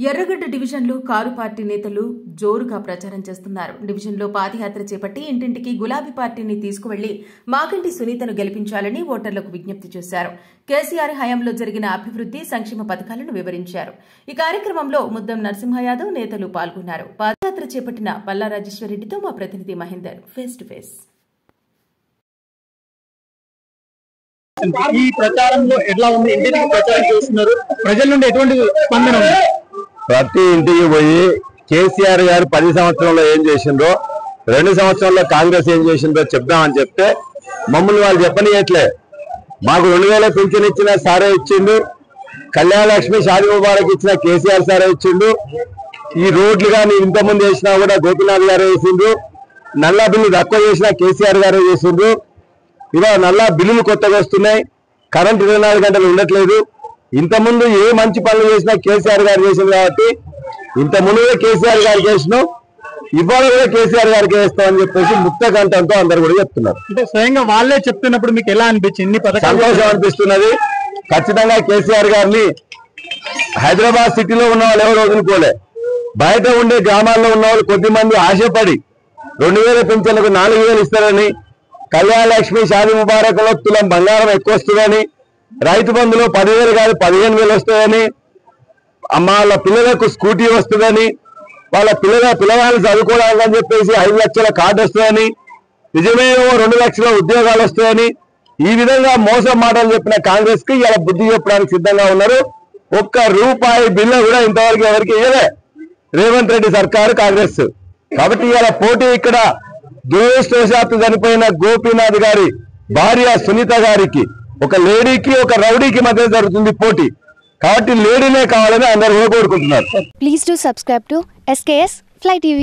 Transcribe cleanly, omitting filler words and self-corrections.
ఎర్రగడ్డ డివిజన్లో car party నేతలు జోరుగా ప్రచారం చేస్తున్నారు. డివిజన్లో పాదయాత్ర చేపట్టి ఇంటింటికి గులాబీ పార్టీని తీసుకువెళ్లి మాగంటి సునీతను గెలిపించాలని ఓటర్లకు విజ్ఞప్తి చేశారు. కేసీఆర్ హయాంలో జరిగిన అభివృద్ధి సంక్షేమ పథకాలను వివరించారు. ఈ కార్యక్రమంలో ముద్దం నరసింహ యాదవ్ నేతలు పాల్గొన్నారు. పాదయాత్ర చేపట్టిన పల్లా రాజేశ్వరరెడ్డితో మా ప్రతినిధి మహేందర్ ఫేస్ టు ఫేస్. ఈ ప్రచారంలో ఎట్లా ఉంది? ఇంటికి ప్రచారం చేస్తున్నారు, ప్రజల నుండి ఎటువంటి స్పందన ఉంది? ప్రతి ఇంటికి పోయి కేసీఆర్ గారు 10 సంవత్సరంలో ఏం చేసిండ్రో, 2 సంవత్సరాల్లో కాంగ్రెస్ ఏం చేసిండ్రో చెప్దామని చెప్తే మమ్మల్ని వాళ్ళు చెప్పనియట్లే. మాకు 2000 పింఛన్ ఇచ్చిన సారే ఇచ్చిండు, కళ్యాణ లక్ష్మి షాదీ ముబారక్ ఇచ్చిన కేసీఆర్ సారే ఇచ్చిండు, ఈ రోడ్లు కానీ ఇంతకుముందు చేసినా కూడా గోపీనాథ్ గారే చేసిండ్రు, నల్లా బిల్లు తక్కువ చేసినా కేసీఆర్ గారే చేసిండ్రు. ఇలా నల్లా బిల్లులు కొత్తగా వస్తున్నాయి, కరెంట్ 24 గంటలు ఉండట్లేదు. ఇంతకుముందు ఏ మంచి పనులు చేసినా కేసీఆర్ గారు చేసింది కాబట్టి ఇంతకుముందు కేసీఆర్ గారు చేసినాం, ఇవాళ కూడా కేసీఆర్ గారికి వేస్తామని చెప్పేసి ముక్త కంఠంతో అందరు కూడా చెప్తున్నారు. అంటే స్వయంగా వాళ్ళే చెప్తున్నప్పుడు మీకు ఎలా అనిపించింది? సంతోషం అనిపిస్తున్నది. ఖచ్చితంగా కేసీఆర్ గారిని హైదరాబాద్ సిటీలో ఉన్న వాళ్ళు ఎవరు వదులుకోలే, బయట ఉండే గ్రామాల్లో ఉన్న వాళ్ళు కొద్దిమంది ఆశపడి 2000 పింఛన్లకు 4000 ఇస్తారని, కళ్యాణ లక్ష్మి షాదీ ముబారక్ లో తులం బంగారం ఎక్కువ వస్తుందని, రైతు బంధులో 10,000 కాదు 15,000 వస్తాయని, వాళ్ళ పిల్లలకు స్కూటీ వస్తుందని, వాళ్ళ పిల్లగాళ్ళు చదువుకోవడానికి చెప్పేసి 5 లక్షల కార్డు వస్తుందని, నిజమే 2 లక్షల ఉద్యోగాలు వస్తాయని, ఈ విధంగా మోసం మాటలు చెప్పిన కాంగ్రెస్ కి ఇలా బుద్ధి చెప్పడానికి సిద్ధంగా ఉన్నారు. ₹1 బిల్లు కూడా ఇంతవరకు ఎవరికి ఇవ్వలే రేవంత్ రెడ్డి సర్కారు కాంగ్రెస్. కాబట్టి ఇలా పోటీ ఇక్కడ దురదృష్టవశాత్తు చనిపోయిన గోపీనాథ్ గారి భార్య సునీత గారికి, ఒక లేడీకి ఒక రౌడీకి మధ్య జరుగుతుంది పోటీ. కాబట్టి లేడీనే కావాలని అందరూ కోరుకుంటున్నారు. Please do subscribe to SKS Fly TV.